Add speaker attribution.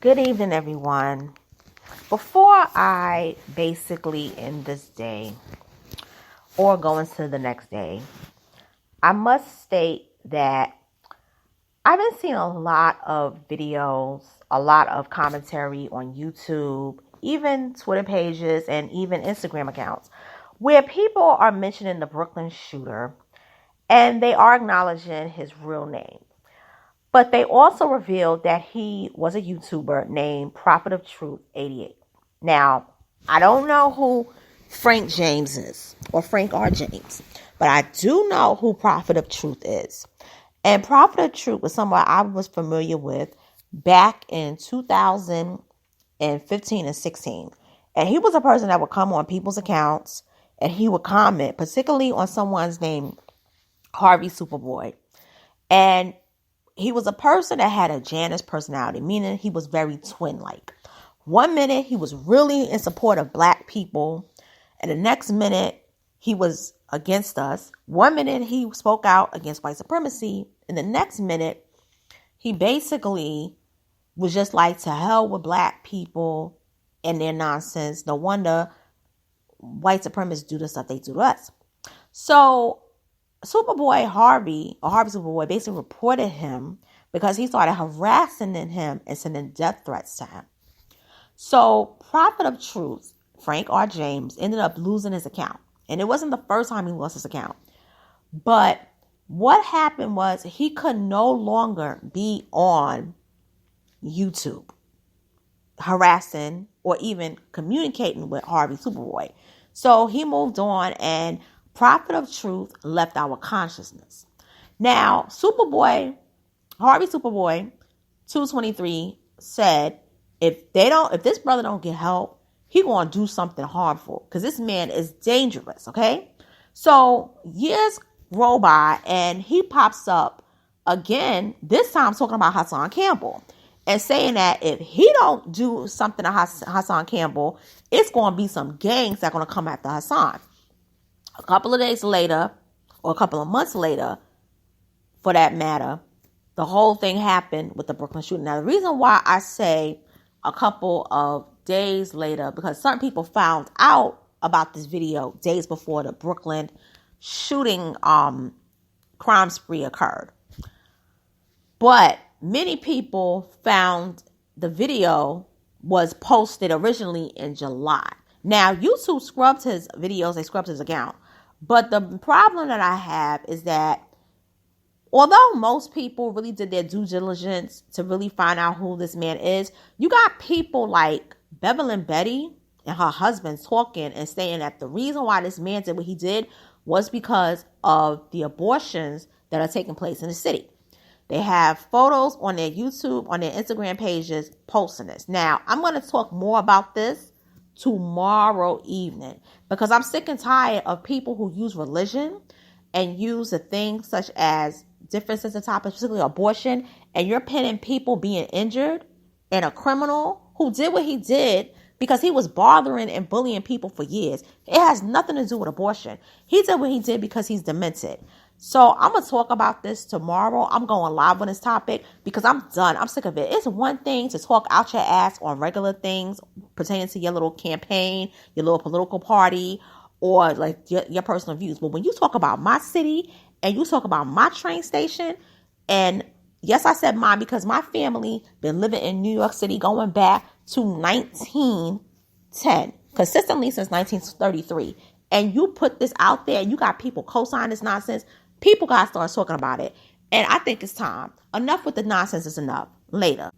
Speaker 1: Good evening, everyone. Before I basically end this day or go into the next day, I must state that I've been seeing a lot of videos, a lot of commentary on YouTube, even Twitter pages, and even Instagram accounts where people are mentioning the Brooklyn shooter and they are acknowledging his real name. But they also revealed that he was a YouTuber named Prophet of Truth 88. Now, I don't know who Frank James is or Frank R. James, but I do know who Prophet of Truth is. And Prophet of Truth was someone I was familiar with back in 2015 and 16. And he was a person that would come on people's accounts and he would comment, particularly on someone's name, Harvey Superboy. And he was a person that had a Janice personality, meaning he was very twin-like. One minute, he was really in support of black people. And the next minute, he was against us. One minute, he spoke out against white supremacy. And the next minute, he basically was just like, to hell with black people and their nonsense. No wonder white supremacists do the stuff they do to us. So Superboy Harvey, or Harvey Superboy, basically reported him because he started harassing him and sending death threats to him. So Prophet of Truth, Frank R. James, ended up losing his account. And it wasn't the first time he lost his account. But what happened was he could no longer be on YouTube harassing or even communicating with Harvey Superboy. So he moved on and Prophet of Truth left our consciousness. Now, Harvey Superboy 223 said, if this brother don't get help, he gonna do something harmful because this man is dangerous. Okay, so years roll by and he pops up again. This time talking about Hassan Campbell and saying that if he don't do something to Hassan Campbell, it's gonna be some gangs that are gonna come after Hassan. A couple of days later, or a couple of months later, for that matter, the whole thing happened with the Brooklyn shooting. Now, the reason why I say a couple of days later, because certain people found out about this video days before the Brooklyn shooting crime spree occurred. But many people found the video was posted originally in July. Now, YouTube scrubbed his videos, they scrubbed his account. But the problem that I have is that although most people really did their due diligence to really find out who this man is, you got people like Beverly Betty and her husband talking and saying that the reason why this man did what he did was because of the abortions that are taking place in the city. They have photos on their YouTube, on their Instagram pages posting this. Now, I'm going to talk more about this tomorrow evening because I'm sick and tired of people who use religion and use the things such as different sensitive topics, particularly abortion, and you're pinning people being injured and a criminal who did what he did because he was bothering and bullying people for years. It has nothing to do with abortion. He did what he did because he's demented. So I'm going to talk about this tomorrow. I'm going live on this topic because I'm done. I'm sick of it. It's one thing to talk out your ass on regular things pertaining to your little campaign, your little political party, or like your personal views. But when you talk about my city and you talk about my train station, and yes, I said mine because my family been living in New York City going back to 1910, consistently since 1933. And you put this out there and you got people co-sign this nonsense. People got to start talking about it. And I think it's time. Enough with the nonsense is enough. Later.